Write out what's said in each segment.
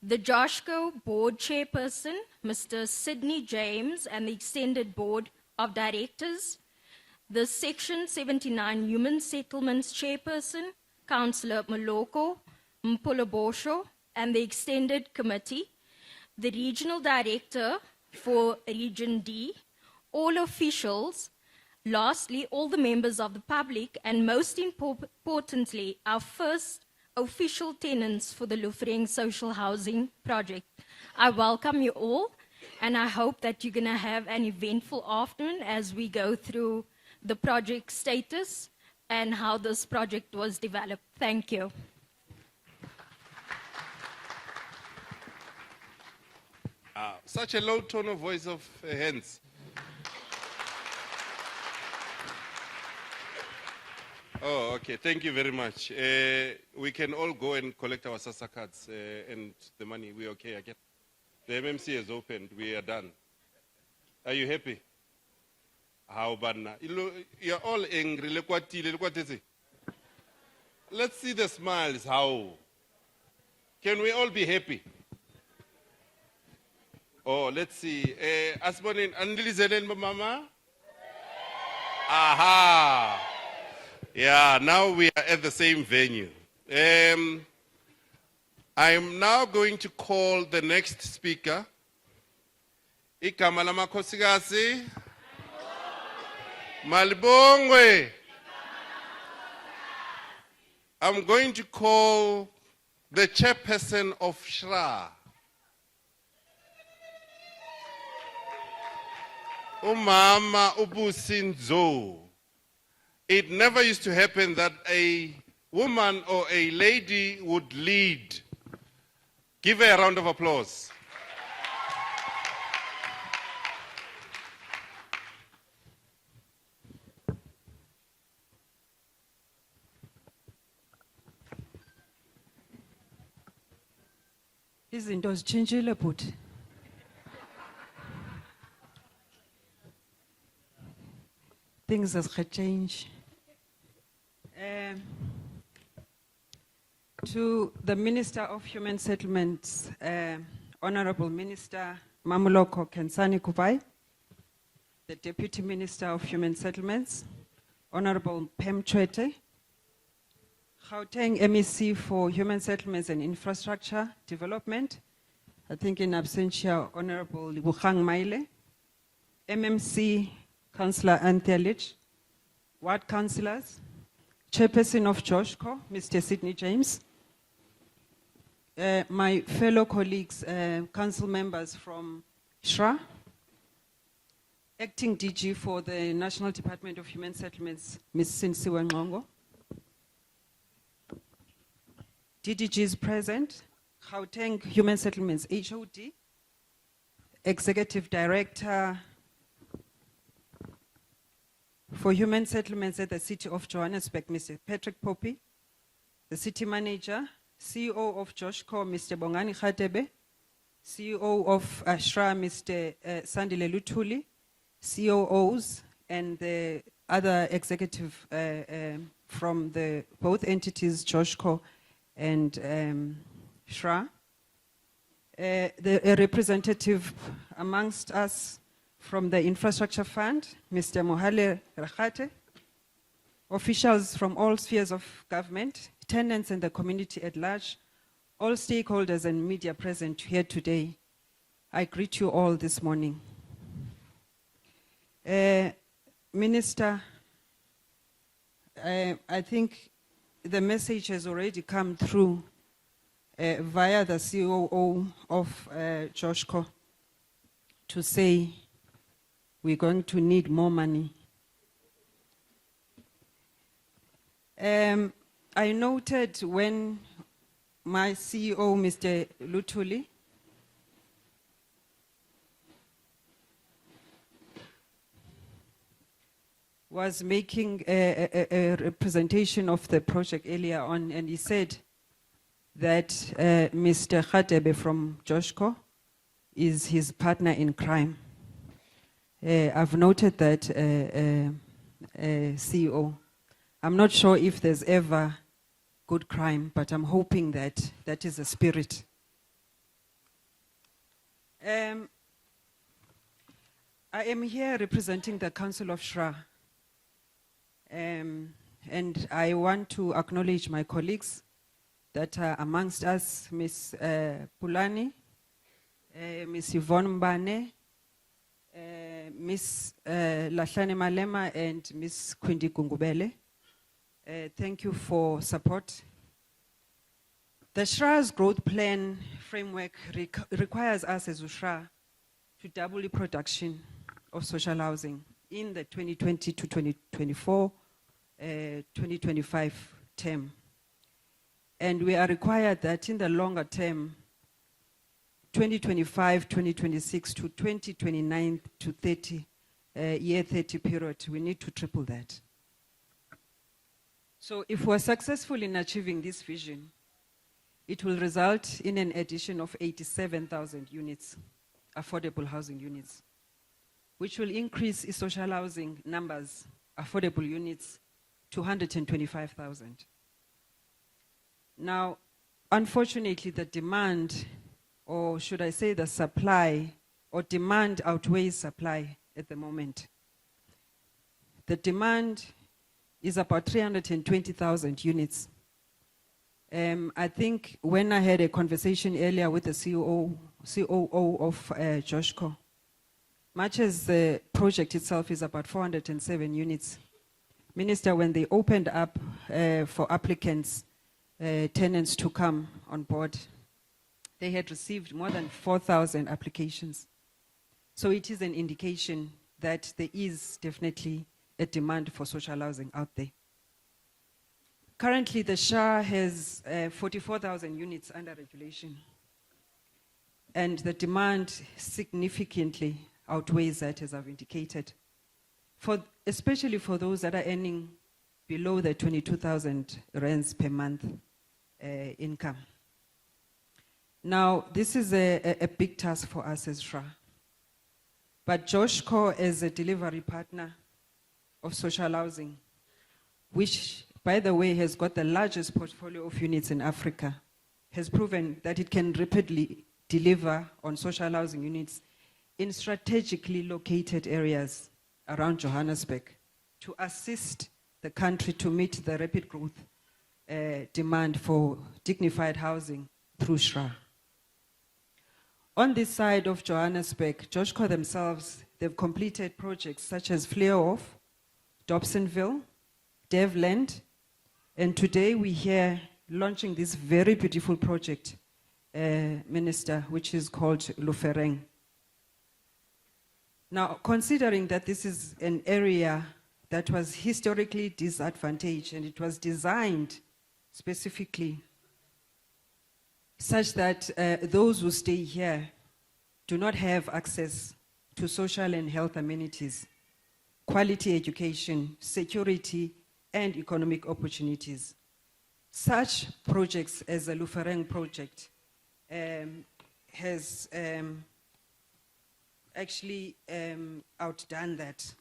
The JOSHCO Board Chairperson, Mr. Sidney James, and the Extended Board of Directors, the Section 79 Human Settlements Chairperson, Councillor Moloko Mpolobosho, and the Extended Committee, the Regional Director for Region D, all officials, lastly, all the members of the public, and most importantly, our first official tenants for the Lufhereng Social Housing Project. I welcome you all, and I hope that you're going to have an eventful afternoon as we go through the project status and how this project was developed. Thank you. Such a low tone of voice of hands. Oh, okay. Thank you very much. We can all go and collect our SASSA cards and the money. We're okay again. The MMC has opened. We are done. Are you happy? How bad? You're all angry. Look what is it? Let's see the smiles. How? Can we all be happy? Oh, let's see. Asmonin, Andilizelen Mama? Aha! Yeah, now we are at the same venue. I'm now going to call the next speaker. Igama lamakhosikazi Malibongwe. I'm going to call the chairperson of SHRA. Umama Busi. It never used to happen that a woman or a lady would lead. Give her a round of applause. Izinto zitshintshile bhuti. Things have changed. To the Minister of Human Settlements, Honorable Minister Mamuloko Kensani Kubai, the Deputy Minister of Human Settlements, Honorable Pem Chwete, Gauteng MEC for Human Settlements and Infrastructure Development, I think in absentia, Honorable Lufhereng Maile, MMC Councillor Anthea Litch, Ward Councillors, Chairperson of JOSHCO, Mr. Sidney James, my fellow colleagues, council members from SHRA, Acting DG for the National Department of Human Settlements, Ms. Sinsiwe Ngongo, DDGs present, Gauteng Human Settlements HOD, Executive Director for Human Settlements at the City of Johannesburg, Mr. Patrick Poppy, the City Manager, CEO of JOSHCO, Mr. Bongani Khatebe, CEO of SHRA, Mr. Sandile Luthuli, COOs, and the other executive from the both entities, JOSHCO and SHRA. A representative amongst us from the Infrastructure Fund, Mr. Mohale Rakhate, officials from all spheres of government, tenants and the community at large, all stakeholders and media present here today, I greet you all this morning. Minister, I think the message has already come through via the COO of JOSHCO to say we're going to need more money. I noted when my CEO, Mr. Luthuli, was making a representation of the project earlier on, and he said that Mr. Khatebe from JOSHCO is his partner in crime. I've noted that, CEO. I'm not sure if there's ever good crime, but I'm hoping that that is a spirit. I am here representing the Council of SHRA. And I want to acknowledge my colleagues that are amongst us, Ms. Pulani, Ms. Yvonne Mbane, Ms. Lahlane Malema, and Ms. Kwindi Gungubele. Thank you for support. The SHRA's growth plan framework requires us as SHRA to double the production of social housing in the 2020 to 2024, 2025 term. And we are required that in the longer term, 2025, 2026 to 2029 to 30, year 30 period, we need to triple that. So if we're successful in achieving this vision, it will result in an addition of 87,000 units, affordable housing units, which will increase the social housing numbers, affordable units, to 125,000. Now, unfortunately, the demand, or should I say the supply, or demand outweighs supply at the moment. The demand is about 320,000 units. I think when I had a conversation earlier with the COO of JOSHCO, much as the project itself is about 407 units, Minister, when they opened up for applicants, tenants to come on board, they had received more than 4,000 applications. So it is an indication that there is definitely a demand for social housing out there. Currently, the SHRA has 44,000 units under regulation, and the demand significantly outweighs that, as I've indicated, especially for those that are earning below the 22,000 rands per month income. Now, this is a big task for us as SHRA, but JOSHCO, as a delivery partner of social housing, which, by the way, has got the largest portfolio of units in Africa, has proven that it can rapidly deliver on social housing units in strategically located areas around Johannesburg to assist the country to meet the rapid growth demand for dignified housing through SHRA. On this side of Johannesburg, JOSHCO themselves, they've completed projects such as Fleurhof, Dobsonville, Devland, and today we're here launching this very beautiful project, Minister, which is called Lufhereng. Now, considering that this is an area that was historically disadvantaged and it was designed specifically such that those who stay here do not have access to social and health amenities, quality education, security, and economic opportunities. Such projects as the Lufhereng project has actually outdone that.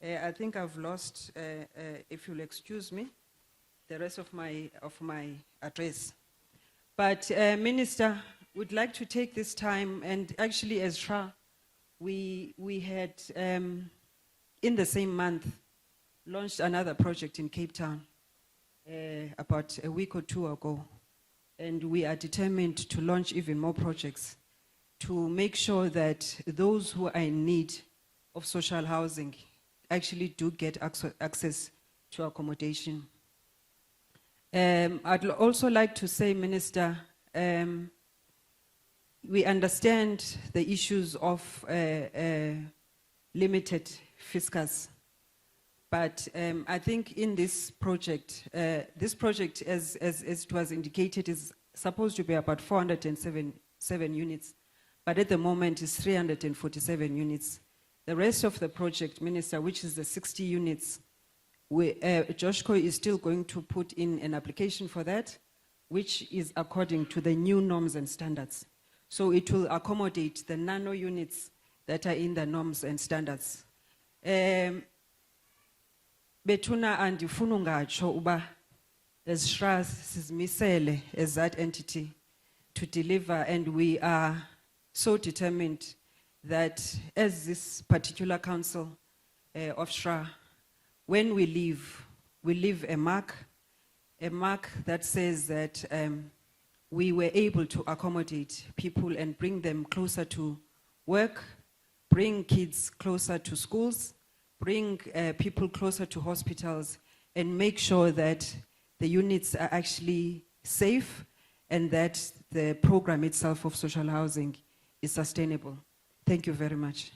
I think I've lost, if you'll excuse me, the rest of my address. But Minister, would like to take this time, and actually as SHRA, we had, in the same month, launched another project in Cape Town about a week or two ago. And we are determined to launch even more projects to make sure that those who are in need of social housing actually do get access to accommodation. I'd also like to say, Minister, we understand the issues of limited fiscus, but I think in this project, as it was indicated, is supposed to be about 407 units, but at the moment it's 347 units. The rest of the project, Minister, which is the 60 units, JOSHCO is still going to put in an application for that, which is according to the new norms and standards. So it will accommodate the nano units that are in the norms and standards. Betuna and Funungacho uba as SHRA sizmisele as that entity to deliver, and we are so determined that as this particular council of SHRA, when we leave a mark that says that we were able to accommodate people and bring them closer to work, bring kids closer to schools, bring people closer to hospitals, and make sure that the units are actually safe and that the program itself of social housing is sustainable. Thank you very much.